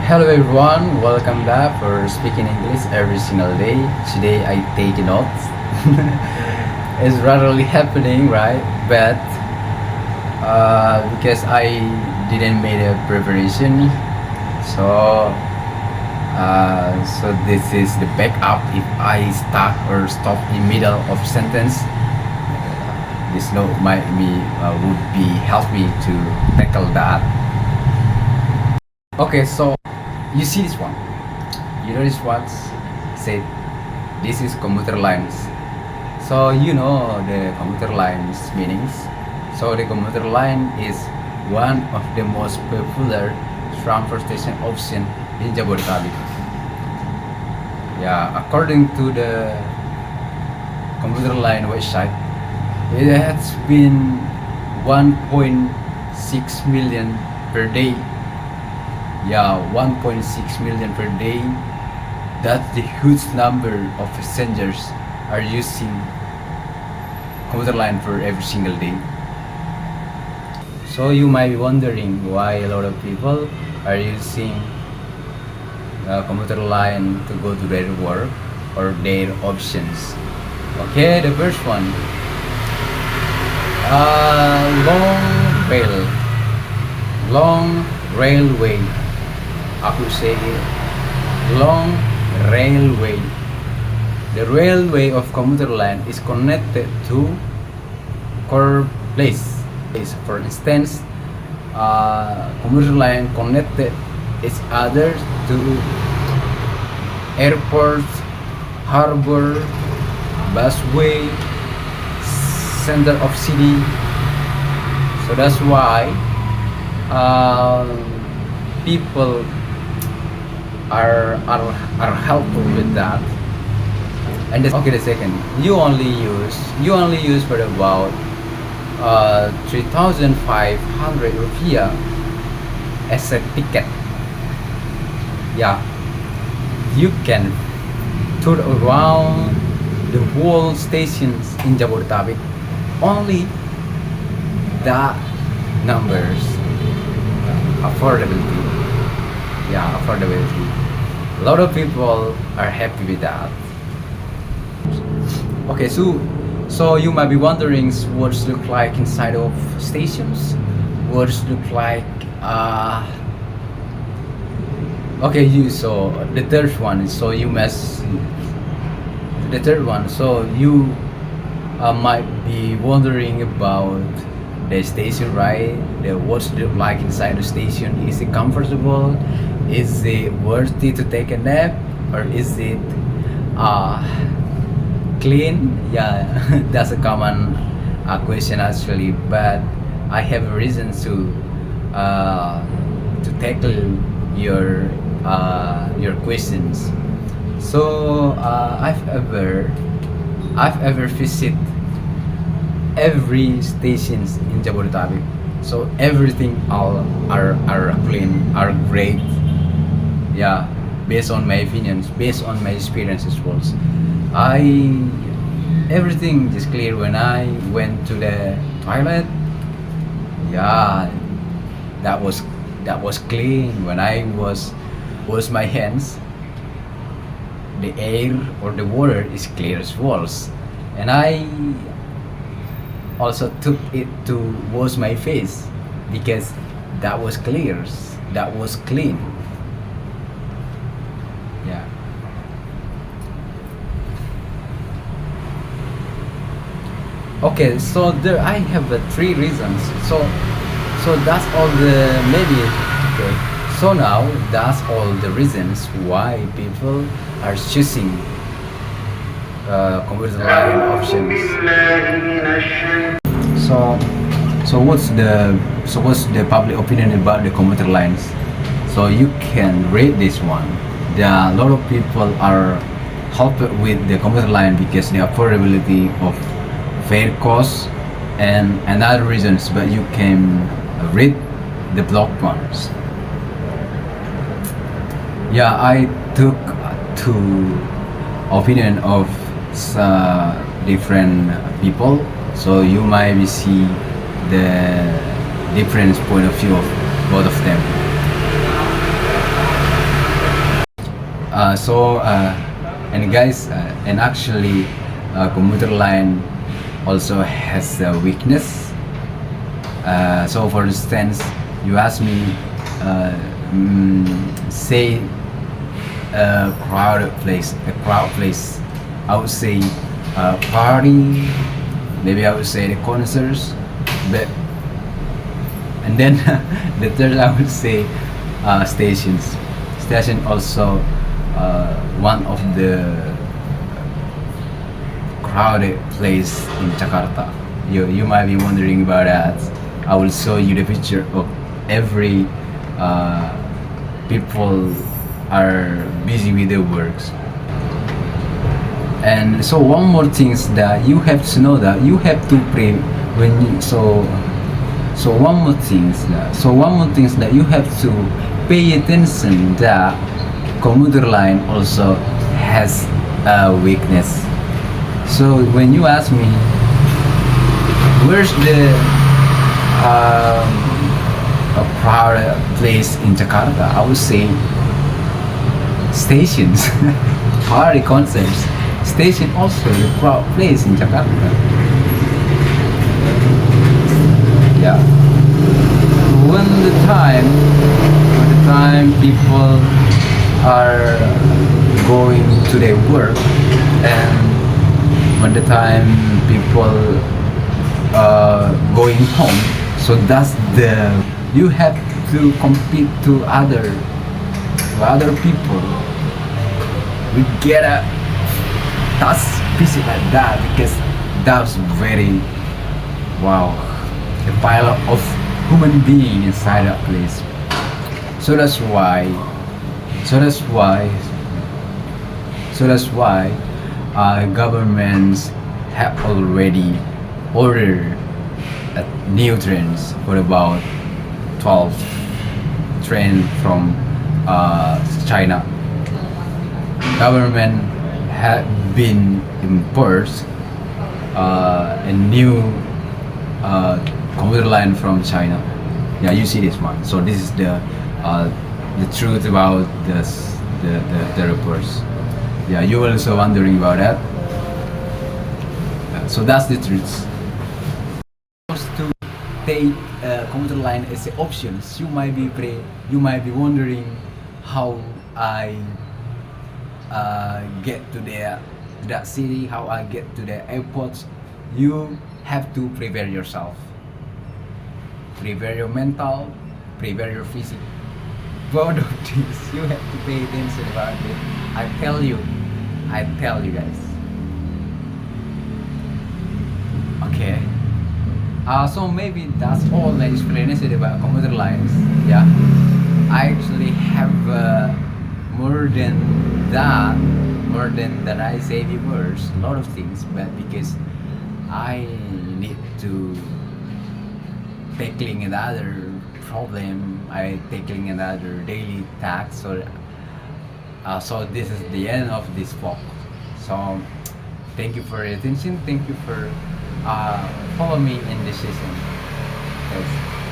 Hello everyone, welcome back for speaking English every single day. Today I take notes. It's rarely happening, right? But because I didn't make a preparation, so this is the backup. If I start or stop in middle of sentence, this note might would be help me to tackle that. Okay, so you see this one. You know this what said this is commuter lines. So you know the commuter lines meanings. So the commuter line is one of the most popular transportation option in Jabodetabek. Yeah, according to the commuter line website, it has been 1.6 million per day. Yeah, 1.6 million per day. That's the huge number of passengers are using commuter line for every single day. So you might be wondering why a lot of people are using commuter line to go to their work or their options. Okay, the first one, long railway. Aku say long railway. The railway of commuter line is connected to core place. For instance, commuter line connected each other to airports, harbor, busway, center of city. So that's why people are helpful with that. And the second, you only use for about 3,500 rupiah as a ticket. Yeah, you can tour around the whole stations in Jabodetabek. Only that numbers, affordability. Yeah, affordability. A lot of people are happy with that. Okay, so you might be wondering what's look like inside of stations. What's look like okay, so the third one, so you might be wondering about the station, right? What's it like inside the station? Is it comfortable? Is it worthy to take a nap, or is it clean? Yeah, that's a common question actually. But I have a reason to tackle your questions. So I've ever visited every stations in Jabodetabek. So everything are clean, are great. Yeah, based on my opinions, based on my experience as well. Everything is clear when I went to the toilet. Yeah, that was clean. When I wash my hands, the air or the water is clear as well. And I also took it to wash my face because that was clear, that was clean. Yeah. Okay, so there I have three reasons. So that's all the maybe. Okay. So now that's all the reasons why people are choosing commuter line options. So what's the public opinion about the commuter lines? So you can rate this one. There are a lot of people are helped with the commuter line because the affordability of fare costs and other reasons. But you can read the blog ones. Yeah, I took two opinion of different people, so you might see the different point of view of both of them. And guys, and actually, commuter line also has a weakness. So for instance, you ask me, say a crowd place. I would say party. Maybe I would say the concerts, but and then the third I would say stations. Station also one of the crowded place in Jakarta. You might be wondering about that. I will show you the picture of every people are busy with their works. And so one more thing is that you have to know that you have to pray when you, one more thing is that you have to pay attention that commuter line also has a weakness. So when you ask me where's the a crowded place in Jakarta, I would say stations, party concerts. Station also the crowd place in Jakarta. Yeah. When the time people are going to their work, and when the time people going home, so that's the you have to compete to other people. We get a that's busy like that because that's very wow, a pile of human being inside that place. So that's why so that's why so that's why governments have already ordered new trains for about 12 trains from China. Government had been imposed a new commuter line from China. Yeah, you see this one. So this is the truth about the reports. Yeah, you were also wondering about that. So that's the truth. To take commuter line as an option, you might be wondering how I get to that city, how I get to the airport. You have to prepare yourself, prepare your mental, prepare your physique. Both of these you have to pay attention about it. I tell you guys. Okay. So maybe that's all my explanation about commuter lines. Yeah, I actually have more than I say the words, a lot of things, but because I need to tackling another problem, I tackling another daily task. So this is the end of this vlog. So thank you for your attention. Thank you for follow me in this season. Guys.